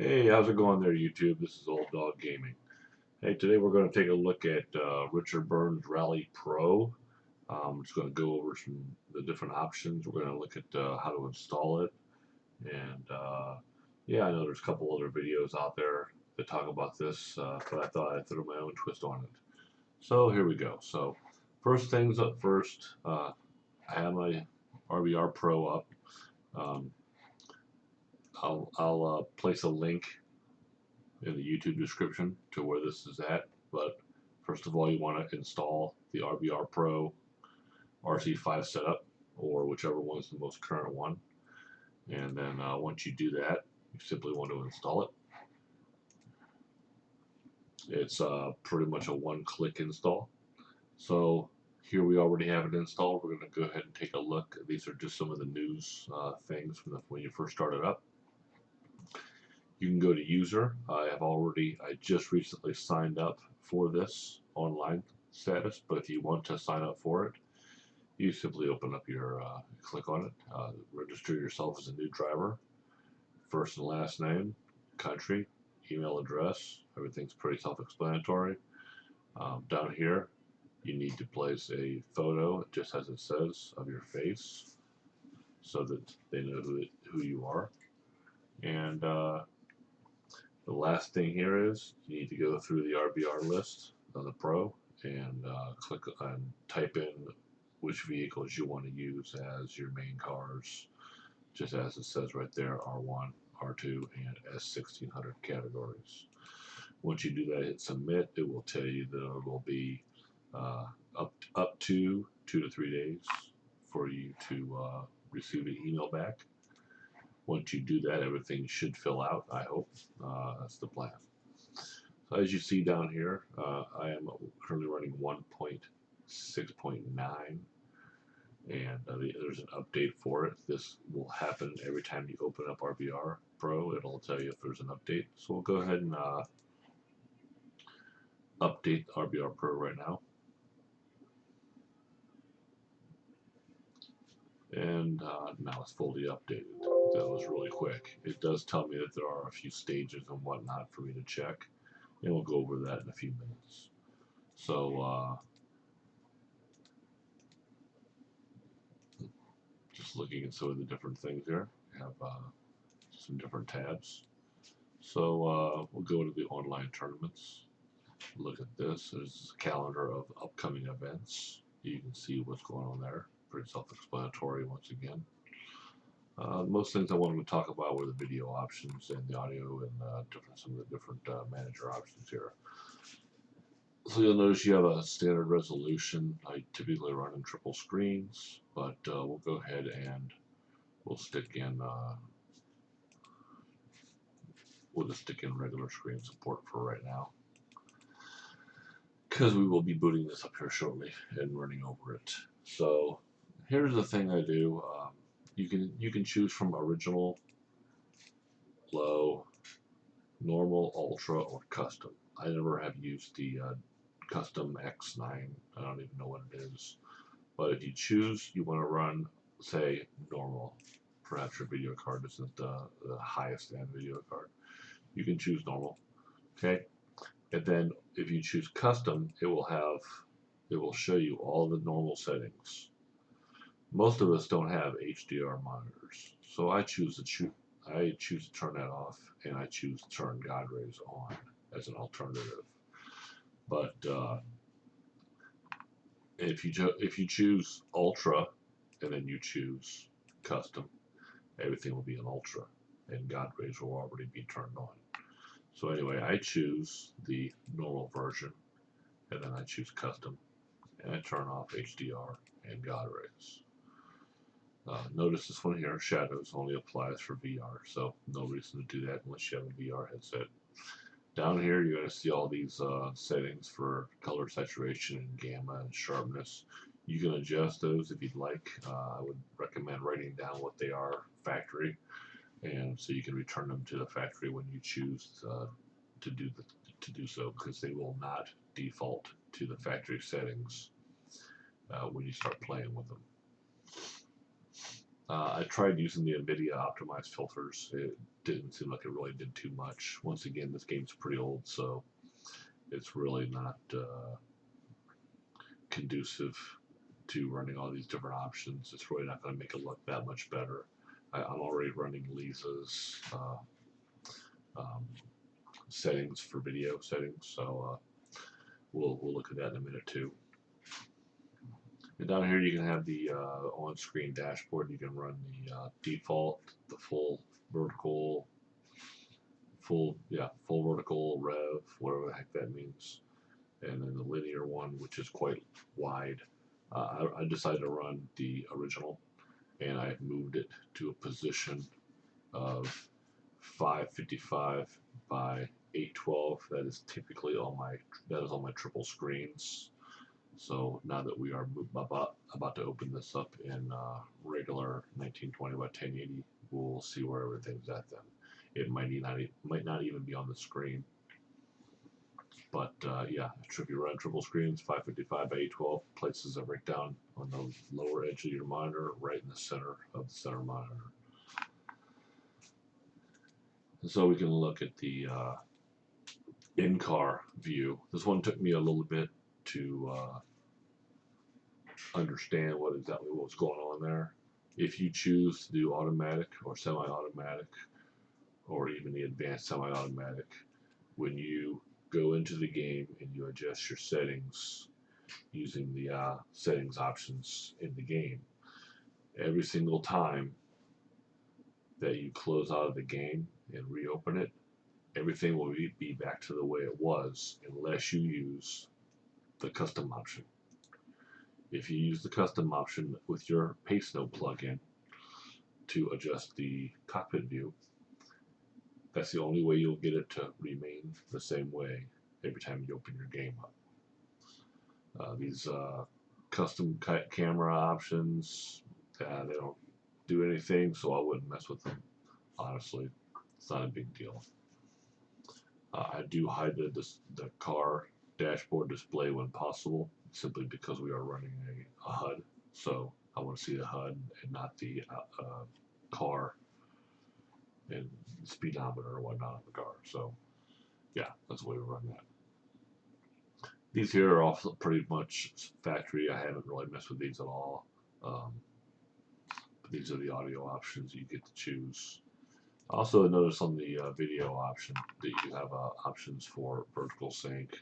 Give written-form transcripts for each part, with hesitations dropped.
Hey, how's it going there, YouTube? This is Old Dog Gaming. Hey, today we're going to take a look at Richard Burns Rally Pro. I'm just going to go over the different options. We're going to look at how to install it, and yeah, I know there's a couple other videos out there that talk about this, but I thought I'd throw my own twist on it. So here we go. So first things up first, I have my RBRPro up. Um, I'll place a link in the YouTube description to where this is at. But first of all, you want to install the RBRPro RC5 setup, or whichever one's the most current one. And then once you do that, you simply want to install it. It's pretty much a one-click install. So here we already have it installed. We're going to go ahead and take a look. These are just some of the news things from when you first started up. You can go to user. I just recently signed up for this online status, but if you want to sign up for it, you simply open up your, click on it, register yourself as a new driver, first and last name, country, email address, everything's pretty self-explanatory. Down here, you need to place a photo, just as it says, of your face, so that they know who you are. And the last thing here is you need to go through the RBR list on the Pro and click and type in which vehicles you want to use as your main cars, just as it says right there, R1, R2, and S1600 categories. Once you do that, hit submit. It will tell you that it will be up to 2 to 3 days for you to receive an email back. Once you do that, everything should fill out, I hope. That's the plan. So as you see down here, I am currently running 1.6.9, and there's an update for it. This will happen every time you open up RBR Pro. It'll tell you if there's an update. So we'll go ahead and update RBR Pro right now. And now it's fully updated. That was really quick. It does tell me that there are a few stages and whatnot for me to check, and we'll go over that in a few minutes. So just looking at some of the different things here, we have some different tabs. So we'll go to the online tournaments. Look at this. There's a calendar of upcoming events. You can see what's going on there. Pretty self-explanatory once again. Most things I wanted to talk about were the video options and the audio and some of the different manager options here. So you'll notice you have a standard resolution. I typically run in triple screens, but we'll go ahead and we'll just stick in regular screen support for right now, because we will be booting this up here shortly and running over it. So here's the thing I do. You can choose from original, low, normal, ultra, or custom. I never have used the custom X9. I don't even know what it is. But if you choose, you want to run, say, normal. Perhaps your video card isn't the highest end video card. You can choose normal. Okay. And then if you choose custom, it will show you all the normal settings. Most of us don't have HDR monitors, so I choose to turn that off, and I choose to turn God rays on as an alternative. But if you choose ultra and then you choose custom, everything will be in ultra, and God rays will already be turned on. So anyway, I choose the normal version, and then I choose custom, and I turn off HDR and God rays. Notice this one here, shadows, only applies for VR, so no reason to do that unless you have a VR headset. Down here, you're going to see all these settings for color saturation and gamma and sharpness. You can adjust those if you'd like. I would recommend writing down what they are factory, and so you can return them to the factory when you choose to do so, because they will not default to the factory settings when you start playing with them. I tried using the NVIDIA optimized filters. It didn't seem like it really did too much. Once again, this game's pretty old, so it's really not conducive to running all these different options. It's really not going to make it look that much better. I'm already running Lisa's um, settings for video settings, so we'll look at that in a minute too. And down here you can have the on-screen dashboard. You can run the default, the full vertical, full vertical rev, whatever the heck that means, and then the linear one, which is quite wide. I decided to run the original, and I moved it to a position of 555 by 812. That is typically on my triple screens. So now that we are about to open this up in regular 1920 by 1080, we'll see where everything's at then. It might not even be on the screen. But yeah, if you run triple screens, 555 by 812, places it right down on the lower edge of your monitor, right in the center of the center monitor. And so we can look at the InCar View. This one took me a little bit to understand exactly what was going on there. If you choose to do automatic or semi-automatic, or even the advanced semi-automatic, when you go into the game and you adjust your settings using the settings options in the game, every single time that you close out of the game and reopen it, everything will be back to the way it was unless you use the custom option. If you use the custom option with your Pace Note plugin to adjust the cockpit view, that's the only way you'll get it to remain the same way every time you open your game up. These custom camera options, they don't do anything, so I wouldn't mess with them. Honestly, it's not a big deal. I do hide the car dashboard display when possible, simply because we are running a HUD, so I want to see the HUD and not the car and speedometer or whatnot on the car. So yeah, that's the way we run that. These here are also pretty much factory. I haven't really messed with these at all. But these are the audio options you get to choose. Also notice on the video option that you have options for vertical sync,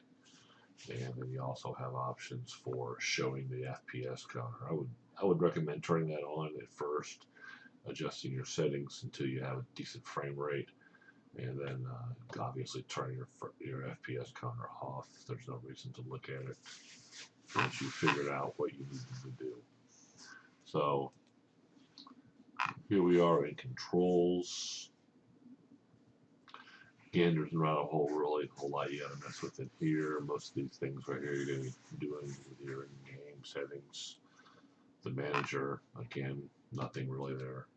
and then you also have options for showing the FPS counter. I would recommend turning that on at first, adjusting your settings until you have a decent frame rate, and then obviously turn your FPS counter off. There's no reason to look at it once you figured out what you need to do. So here we are in controls. Again, there's not a whole lot you gotta mess with in here. Most of these things right here you're gonna be doing with your in-game settings. The manager, again, nothing really there.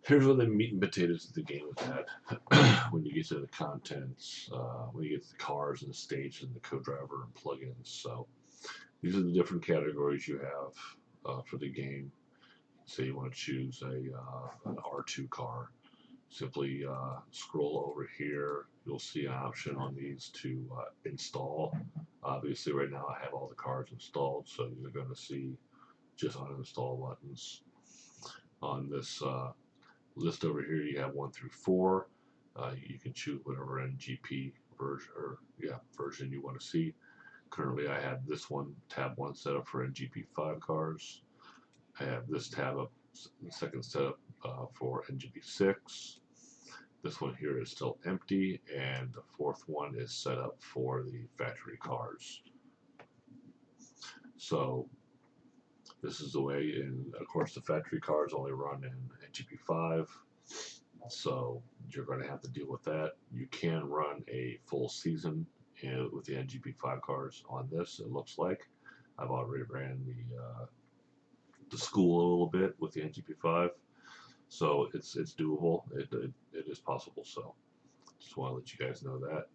Here's where the meat and potatoes of the game is at. When you get to the contents, when you get to the cars and the stage and the co-driver and plugins. So these are the different categories you have for the game. Say you want to choose an R2 car. Simply scroll over here. You'll see an option on these to install. Obviously right now I have all the cars installed, so you're going to see just uninstall buttons. On this list over here you have 1 through 4. You can choose whatever NGP version you want to see. Currently I have this one, tab 1 set up for NGP5 cars. I have this tab up, the second setup for NGP6. This one here is still empty, and the fourth one is set up for the factory cars. So this is the way, and of course the factory cars only run in NGP5, so you're going to have to deal with that. You can run a full season with the NGP5 cars on this, it looks like. I've already ran the school a little bit with the NGP5. So it's doable. It is possible. So just want to let you guys know that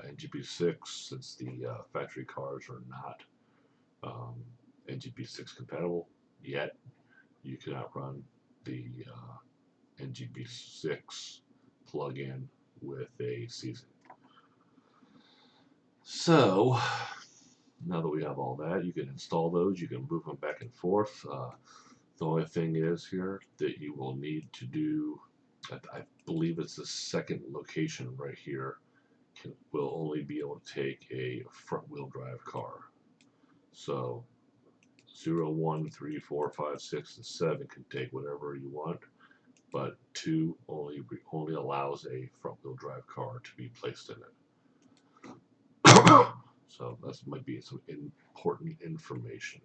NGP6, since the factory cars are not NGP6 compatible yet, you cannot run the NGB6 plugin with a season. So now that we have all that, you can install those. You can move them back and forth. The only thing is here that you will need to do, I believe it's the second location right here, will only be able to take a front wheel drive car. So 0, 1, 3, 4, 5, 6, and 7 can take whatever you want, but 2 only allows a front wheel drive car to be placed in it. So that might be some important information.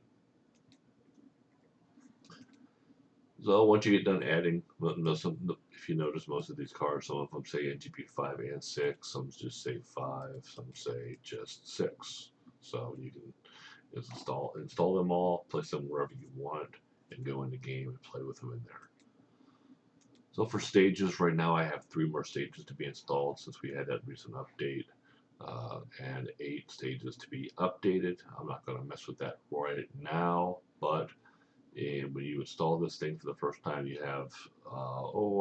So once you get done adding, if you notice, most of these cars, some of them say NGP5 and 6, some just say 5, some say just 6. So you can just install them all, place them wherever you want, and go in the game and play with them in there. So for stages, right now I have 3 more stages to be installed since we had that recent update, and 8 stages to be updated. I'm not going to mess with that right now, but when you install this thing for the first time, you have,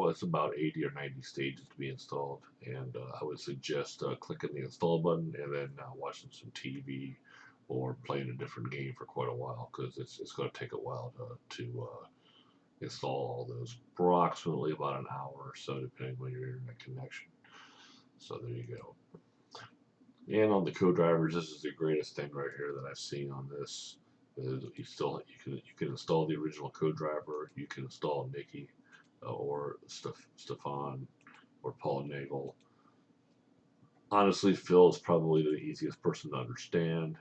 it's about 80 or 90 stages to be installed. And I would suggest clicking the install button and then watching some TV or playing a different game for quite a while, because it's going to take a while to install all those. Approximately about an hour or so, depending on your internet connection. So there you go. And on the co-drivers, this is the greatest thing right here that I've seen on this. You can install the original co-driver. You can install Nikki or Stefan or Paul Nagel. Honestly, Phil is probably the easiest person to understand.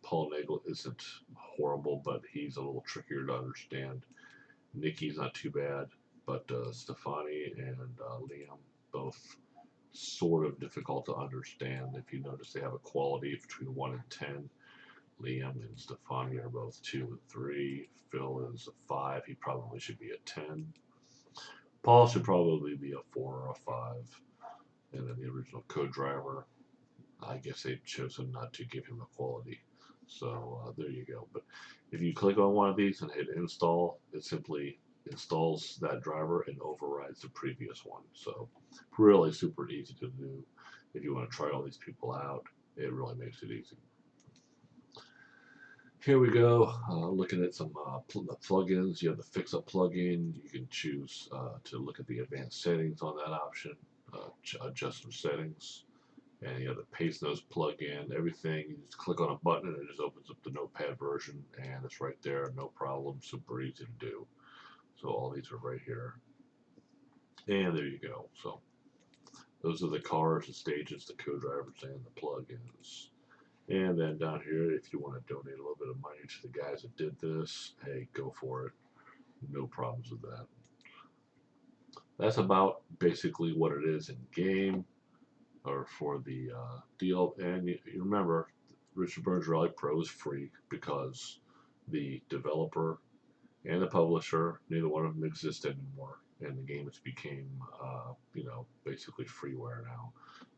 Paul Nagel isn't horrible, but he's a little trickier to understand. Nikki's not too bad, but Stefani and Liam, both sort of difficult to understand. If you notice, they have a quality between 1 and 10. Liam and Stefani are both 2 and 3. Phil is a 5. He probably should be a 10. Paul should probably be a 4 or a 5. And then the original co-driver, I guess they've chosen not to give him a quality. So there you go. But if you click on one of these and hit install, it simply installs that driver and overrides the previous one. So really super easy to do. If you want to try all these people out, it really makes it easy. Here we go, looking at some plugins. You have the Fix Up plugin. You can choose to look at the advanced settings on that option, adjust some settings. And you have the Paste Notes plugin, everything. You just click on a button and it just opens up the Notepad version, and it's right there, no problem, super easy to do. So all these are right here. And there you go. So those are the cars, the stages, the co-drivers, and the plugins. And then down here, if you want to donate a little bit of money to the guys that did this, hey, go for it. No problems with that. That's about basically what it is in game, or for the deal. And you remember, Richard Burns Rally Pro is free because the developer and the publisher, neither one of them exist anymore, and the game has became, basically freeware now.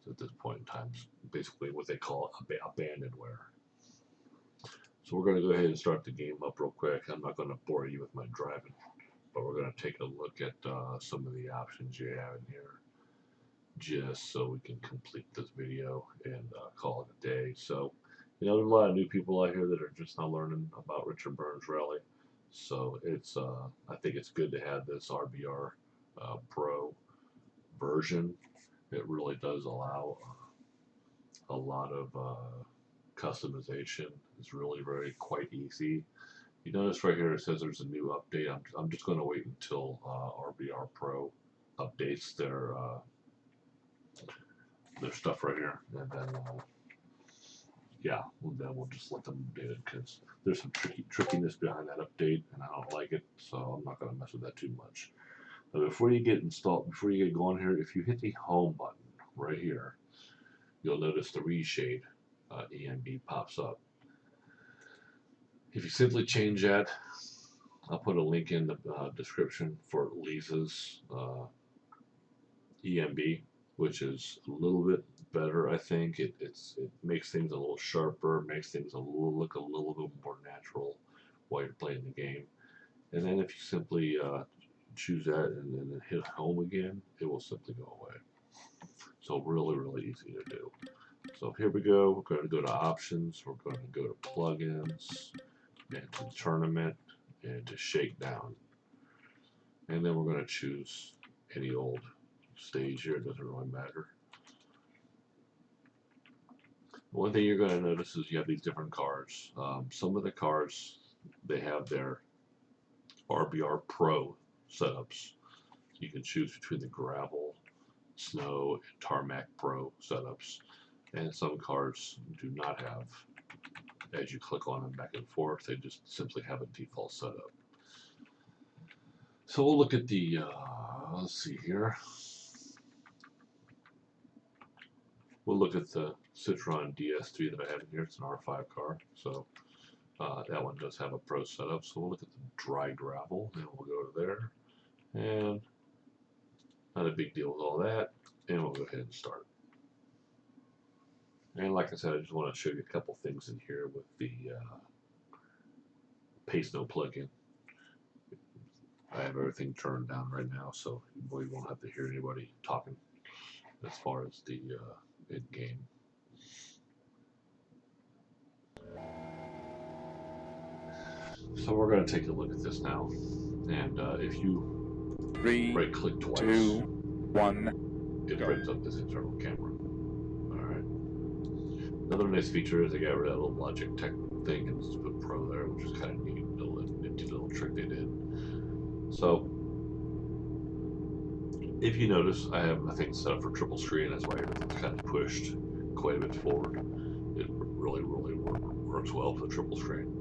So at this point in time, it's basically what they call abandonware. So we're going to go ahead and start the game up real quick. I'm not going to bore you with my driving, but we're going to take a look at some of the options you have in here, just so we can complete this video and call it a day. So, there's a lot of new people out here that are just now learning about Richard Burns Rally. So it's, I think it's good to have this RBRPro version. It really does allow a lot of customization. It's really quite easy. You notice right here it says there's a new update. I'm just going to wait until RBRPro updates their stuff right here, and then then we'll just let them update it, because there's some trickiness behind that update, and I don't like it, so I'm not going to mess with that too much. But before you get going here, if you hit the home button right here, you'll notice the reshade EMB pops up. If you simply change that, I'll put a link in the description for Lisa's EMB, which is a little bit better. I think it makes things a little sharper, makes things look a little bit more natural while you're playing the game. And then if you simply choose that and then hit home again, it will simply go away. So really, really easy to do. So here we go. We're going to go to options. We're going to go to plugins and to tournament and to shakedown. And then we're going to choose any old stage here. It doesn't really matter. One thing you're going to notice is you have these different cars. Some of the cars, they have their RBRPro setups. You can choose between the gravel, snow, and tarmac pro setups. And some cars do not have, as you click on them back and forth, they just simply have a default setup. So we'll look at the, let's see here. We'll look at the Citroen DS3 that I have in here. It's an R5 car. So that one does have a pro setup. So we'll look at the dry gravel and we'll go to there. And not a big deal with all that. And we'll go ahead and start. And like I said, I just want to show you a couple things in here with the Pace No plugin. I have everything turned down right now, so you won't have to hear anybody talking as far as the in-game. So we're going to take a look at this now, and if you right-click twice, 2, 1, it brings up this internal camera. All right. Another nice feature is they got rid of that little Logitech thing and just put Pro there, which is kind of neat. Nifty little trick they did. So if you notice, I have nothing set up for triple screen. That's why everything's kind of pushed quite a bit forward. It really, really works well for triple screen.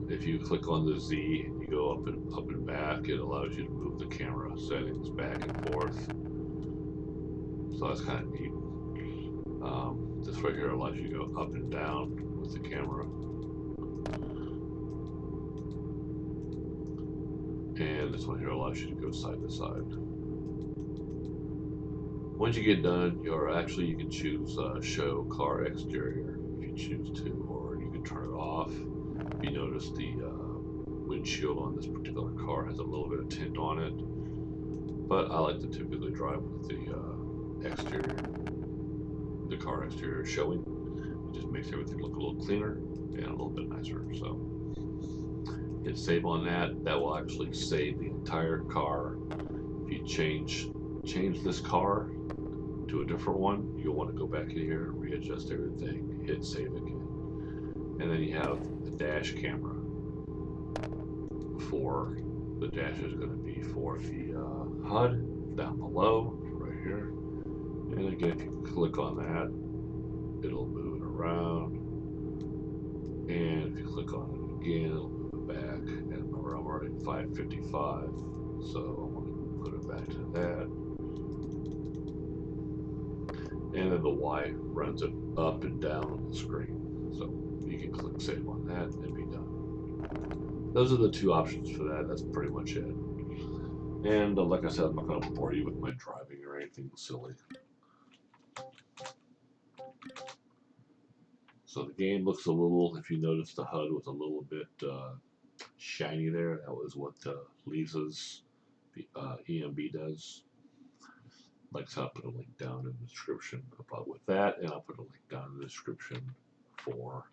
If you click on the Z and you go up and back, it allows you to move the camera settings back and forth. So that's kind of neat. This right here allows you to go up and down with the camera. And this one here allows you to go side to side. Once you get done, you can choose show car exterior if you choose to, or you can turn it off. If you notice, the windshield on this particular car has a little bit of tint on it, but I like to typically drive with the exterior, the car exterior showing. It just makes everything look a little cleaner and a little bit nicer. So hit save on that. That will actually save the entire car. If you change this car to a different one, you'll want to go back in here, readjust everything, hit save again. And then you have the dash camera. For the dash is going to be for the HUD down below, right here. And again, if you click on that, it'll move it around. And if you click on it again, it'll move it back. And remember, I'm already at 555, so I'm going to put it back to that. And then the Y runs it up and down on the screen. So you can click save on that and be done. Those are the two options for that. That's pretty much it. And like I said, I'm not going to bore you with my driving or anything silly. So the game looks a little, if you notice, the HUD was a little bit shiny there. That was what Lisa's EMB does. Like I said, I'll put a link down in the description about with that, and I'll put a link down in the description for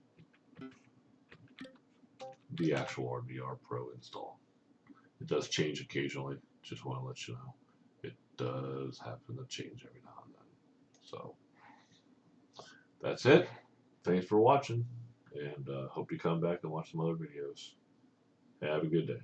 the actual RBRPro install. It does change occasionally. Just want to let you know. It does happen to change every now and then. So that's it. Thanks for watching, and hope you come back and watch some other videos. Have a good day.